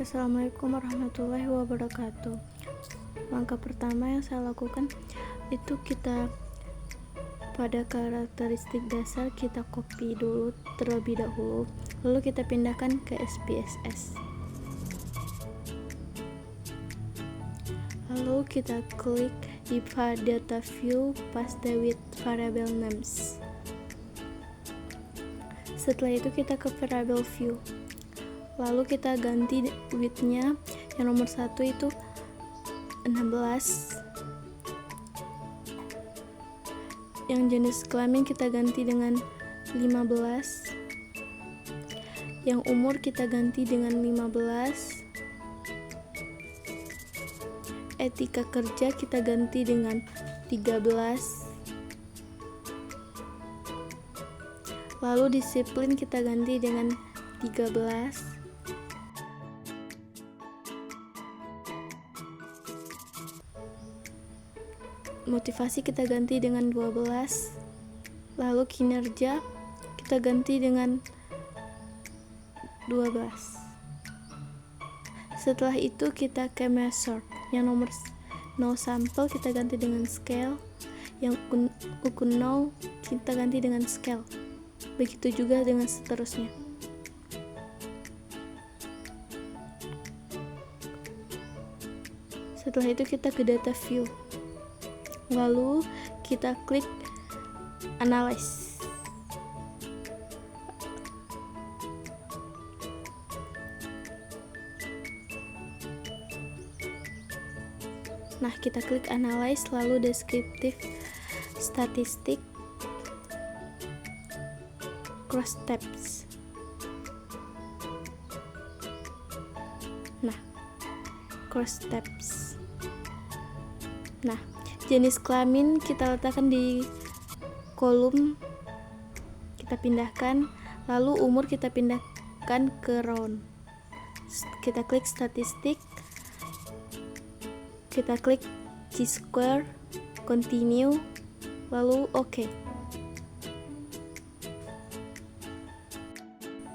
Assalamualaikum warahmatullahi wabarakatuh. Langkah pertama yang saya lakukan itu kita pada karakteristik dasar kita copy dulu terlebih dahulu, lalu kita pindahkan ke SPSS. Lalu kita klik di data view paste with variable names. Setelah itu kita ke variable view. Lalu kita ganti width-nya, yang nomor 1 itu 16. Yang jenis kelamin kita ganti dengan 15. Yang umur kita ganti dengan 15. Etika kerja kita ganti dengan 13. Lalu disiplin kita ganti dengan 13. Motivasi kita ganti dengan 12. Lalu kinerja kita ganti dengan 12. Setelah itu kita ke measure. Yang nomor 0 sampel kita ganti dengan scale. Yang ukur 0 kita ganti dengan scale. Begitu juga dengan seterusnya. Setelah itu kita ke data view. Lalu kita klik analyze. Nah, kita klik analyze, lalu deskriptif, statistik, cross tabs. Nah, cross tabs. Nah, jenis kelamin kita letakkan di kolom, kita pindahkan, lalu umur kita pindahkan ke round. Kita klik statistik, kita klik G-square, continue, lalu OK.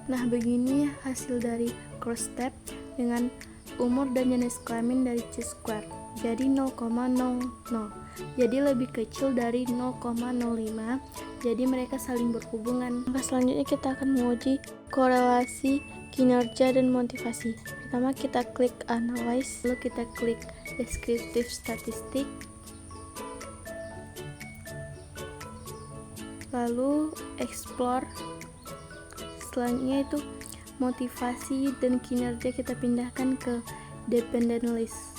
Nah, begini hasil dari cross tab dengan umur dan jenis kelamin dari G-square. Jadi 0,00. Jadi lebih kecil dari 0,05. Jadi mereka saling berhubungan. Langkah selanjutnya kita akan menguji korelasi kinerja dan motivasi. Pertama kita klik analyze, lalu kita klik deskriptif statistik, lalu explore. Selanjutnya itu motivasi dan kinerja kita pindahkan ke dependent list.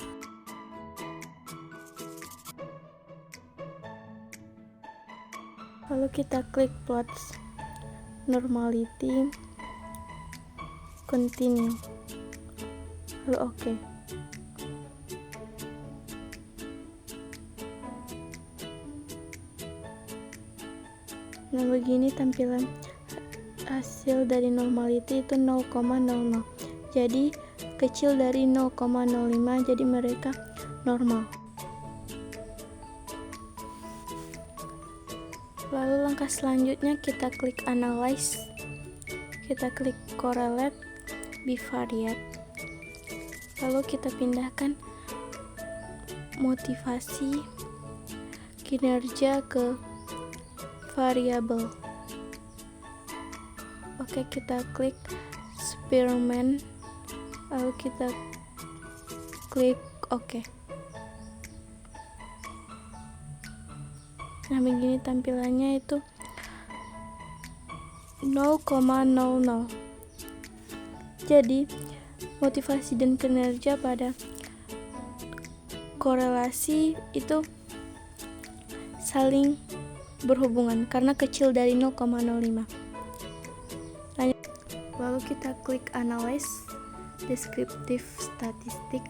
Lalu kita klik plots, normality, continue, lalu OK. Nah, begini tampilan hasil dari normality itu 0,00. Jadi kecil dari 0,05, jadi mereka normal. Lalu langkah selanjutnya kita klik analyze, kita klik correlate bivariate, lalu kita pindahkan motivasi kinerja ke variabel. Oke, kita klik Spearman, lalu kita klik OK. Nah, begini tampilannya itu 0,00. Jadi motivasi dan kinerja pada korelasi itu saling berhubungan karena kecil dari 0,05. Lalu kita klik analyze, deskriptif statistik,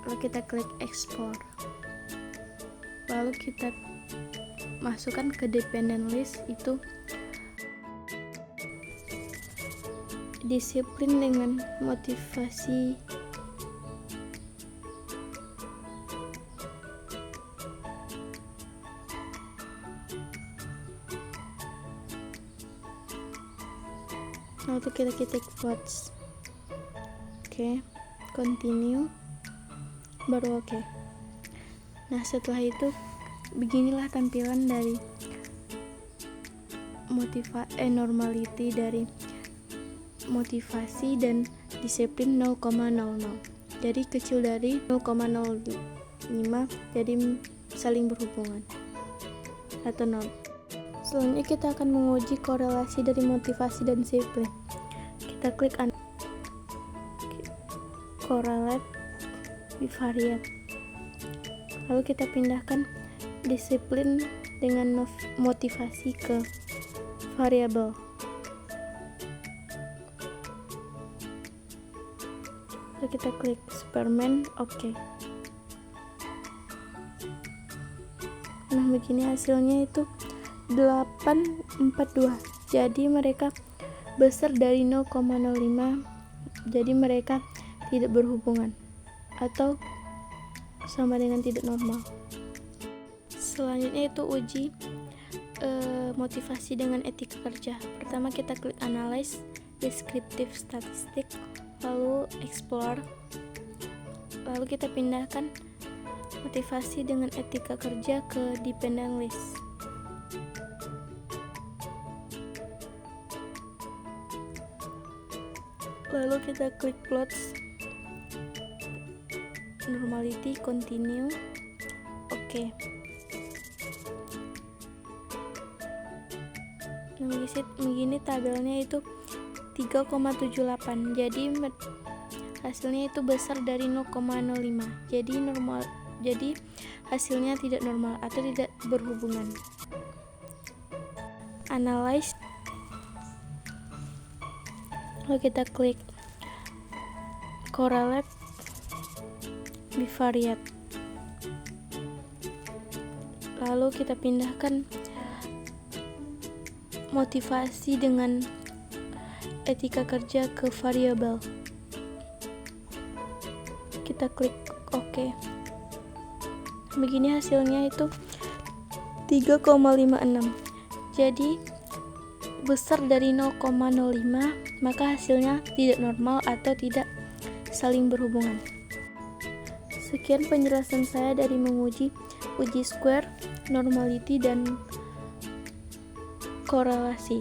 lalu kita klik explore, lalu kita masukkan ke dependent list itu disiplin dengan motivasi. Lalu kita ketik plots. Oke, continue, baru oke. Nah, setelah itu beginilah tampilan dari normality dari motivasi dan disiplin 0,00. Jadi kecil dari 0,05, jadi saling berhubungan atau 0. Selanjutnya kita akan menguji korelasi dari motivasi dan disiplin. Kita klik correlate bivariate. Lalu kita pindahkan disiplin dengan motivasi ke variabel. Lalu kita klik eksperimen, oke. Nah, begini hasilnya itu 842. Jadi mereka besar dari 0,05. Jadi mereka tidak berhubungan atau sama dengan tidak normal. Selanjutnya itu uji motivasi dengan etika kerja. Pertama kita klik analyze descriptive statistik, lalu explore, lalu kita pindahkan motivasi dengan etika kerja ke dependent list. Lalu kita klik plots, normality, continue, oke. Nah, begini tabelnya itu 3,78. Jadi hasilnya itu besar dari 0,05. Jadi hasilnya tidak normal atau tidak berhubungan. Analyze, lalu kita klik correlate bivariate, lalu kita pindahkan motivasi dengan etika kerja ke variabel. Kita klik oke. Begini hasilnya itu 3,56. Jadi besar dari 0,05, maka hasilnya tidak normal atau tidak saling berhubungan. Sekian penjelasan saya dari menguji uji square, normality, dan korelasi.